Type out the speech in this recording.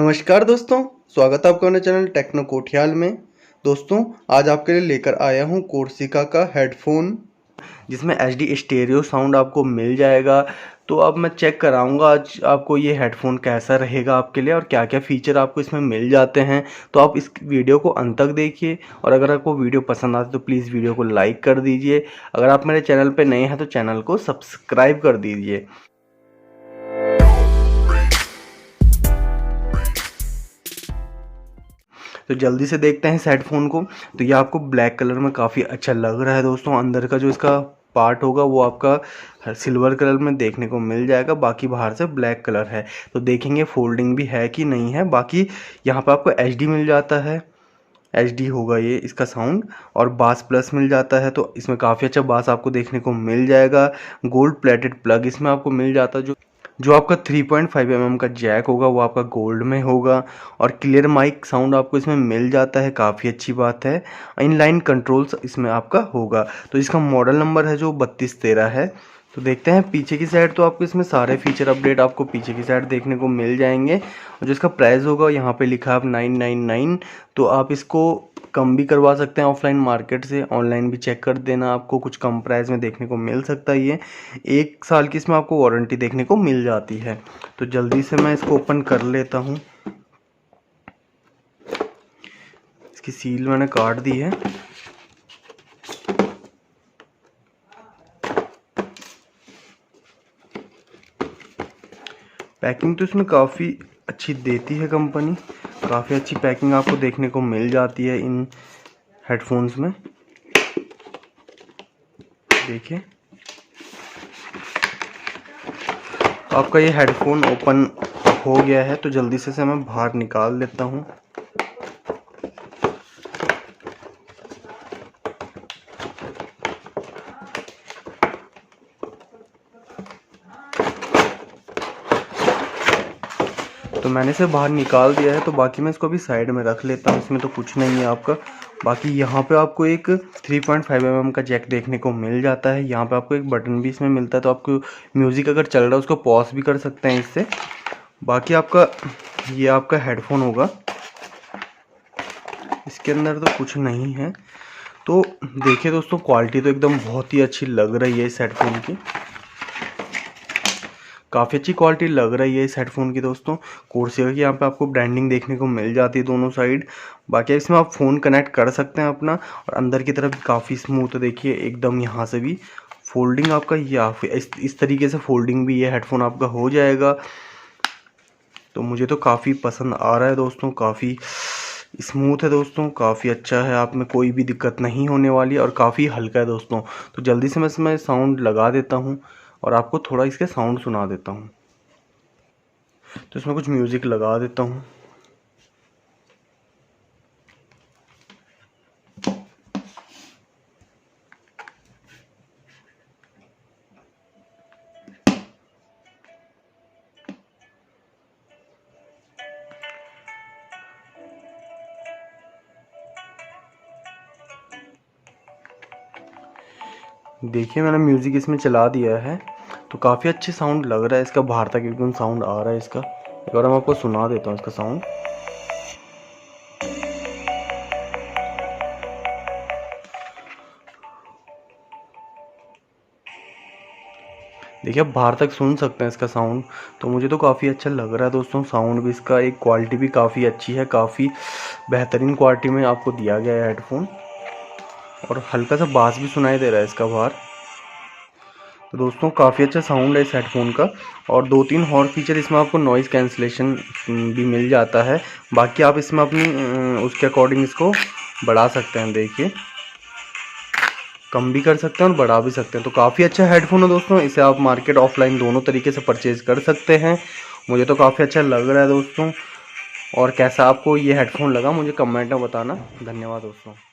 नमस्कार दोस्तों, स्वागत है आपका अपने चैनल टेक्नो कोठियाल में। दोस्तों, आज आपके लिए लेकर आया हूँ कोर्सिका का हेडफोन, जिसमें HD स्टेरियो साउंड आपको मिल जाएगा। तो अब मैं चेक कराऊंगा आज आपको ये हेडफोन कैसा रहेगा आपके लिए और क्या क्या फ़ीचर आपको इसमें मिल जाते हैं। तो आप इस वीडियो को अंत तक देखिए और अगर आपको वीडियो पसंद आती तो प्लीज़ वीडियो को लाइक कर दीजिए। अगर आप मेरे चैनल पर नए हैं तो चैनल को सब्सक्राइब कर दीजिए। तो जल्दी से देखते हैं इस हेडफोन को। तो ये आपको ब्लैक कलर में काफ़ी अच्छा लग रहा है दोस्तों। अंदर का जो इसका पार्ट होगा वो आपका सिल्वर कलर में देखने को मिल जाएगा, बाकी बाहर से ब्लैक कलर है। तो देखेंगे फोल्डिंग भी है कि नहीं है। बाकी यहाँ पर आपको HD मिल जाता है, HD होगा ये इसका साउंड, और बास प्लस मिल जाता है। तो इसमें काफ़ी अच्छा बास आपको देखने को मिल जाएगा। गोल्ड प्लेटेड प्लग इसमें आपको मिल जाता है। जो आपका 3.5 mm का जैक होगा वो आपका गोल्ड में होगा, और क्लियर माइक साउंड आपको इसमें मिल जाता है, काफ़ी अच्छी बात है। इनलाइन कंट्रोल्स इसमें आपका होगा। तो इसका मॉडल नंबर है जो 3213 है। तो देखते हैं पीछे की साइड। तो आपको इसमें सारे फीचर अपडेट आपको पीछे की साइड देखने को मिल जाएंगे। और जो इसका प्राइस होगा यहाँ पे लिखा है आप 999। तो आप इसको कम भी करवा सकते हैं ऑफलाइन मार्केट से, ऑनलाइन भी चेक कर देना, आपको कुछ कम प्राइस में देखने को मिल सकता है। ये 1 साल की इसमें आपको वारंटी देखने को मिल जाती है। तो जल्दी से मैं इसको ओपन कर लेता हूँ। इसकी सील मैंने काट दी है। पैकिंग तो इसमें काफ़ी अच्छी देती है कंपनी, काफ़ी अच्छी पैकिंग आपको देखने को मिल जाती है इन हेडफोन्स में। देखिए आपका ये हेडफोन ओपन हो गया है। तो जल्दी से मैं बाहर निकाल लेता हूँ। तो मैंने इसे बाहर निकाल दिया है। तो बाकी मैं इसको अभी साइड में रख लेता हूँ, इसमें तो कुछ नहीं है आपका। बाकी यहाँ पे आपको एक 3.5 mm का जैक देखने को मिल जाता है। यहाँ पे आपको एक बटन भी इसमें मिलता है, तो आपको म्यूज़िक अगर चल रहा है उसको पॉज भी कर सकते हैं इससे। बाकी आपका ये आपका हेडफोन होगा, इसके अंदर तो कुछ नहीं है। तो देखिए दोस्तों, क्वालिटी तो एकदम बहुत ही अच्छी लग रही है इस हेडफोन की, काफ़ी अच्छी क्वालिटी लग रही है इस हेडफोन की दोस्तों। कोर्सिका की यहाँ पे आपको ब्रांडिंग देखने को मिल जाती है दोनों साइड। बाकी इसमें आप फ़ोन कनेक्ट कर सकते हैं अपना, और अंदर की तरफ काफ़ी स्मूथ देखिए एकदम। यहाँ से भी फोल्डिंग आपका या फिर इस तरीके से फोल्डिंग भी ये हेडफोन आपका हो जाएगा। तो मुझे तो काफ़ी पसंद आ रहा है दोस्तों, काफ़ी स्मूथ है दोस्तों, काफ़ी अच्छा है। आप में कोई भी दिक्कत नहीं होने वाली है और काफ़ी हल्का है दोस्तों। तो जल्दी से मैं इसमें साउंड लगा देता हूँ और आपको थोड़ा इसके साउंड सुना देता हूँ। तो इसमें कुछ म्यूज़िक लगा देता हूँ। देखिए मैंने म्यूज़िक इसमें चला दिया है, तो काफ़ी अच्छे साउंड लग रहा है इसका। बाहर तक एकदम साउंड आ रहा है इसका। एक बार मैं आपको सुना देता हूँ इसका साउंड। देखिए आप बाहर तक सुन सकते हैं इसका साउंड। तो मुझे तो काफ़ी अच्छा लग रहा है दोस्तों। साउंड भी इसका, एक क्वालिटी भी काफ़ी अच्छी है, काफ़ी बेहतरीन क्वालिटी में आपको दिया गया है हेडफोन, और हल्का सा बास भी सुनाई दे रहा है इसका बाहर। तो दोस्तों काफ़ी अच्छा साउंड है इस हेडफोन का। और 2-3 और फीचर इसमें आपको नॉइज़ कैंसिलेशन भी मिल जाता है। बाकी आप इसमें अपनी उसके अकॉर्डिंग इसको बढ़ा सकते हैं। देखिए कम भी कर सकते हैं और बढ़ा भी सकते हैं। तो काफ़ी अच्छा हेडफोन है दोस्तों। इसे आप मार्केट ऑफलाइन दोनों तरीके से परचेज़ कर सकते हैं। मुझे तो काफ़ी अच्छा लग रहा है दोस्तों। और कैसा आपको ये हेडफोन लगा मुझे कमेंट में बताना। धन्यवाद दोस्तों।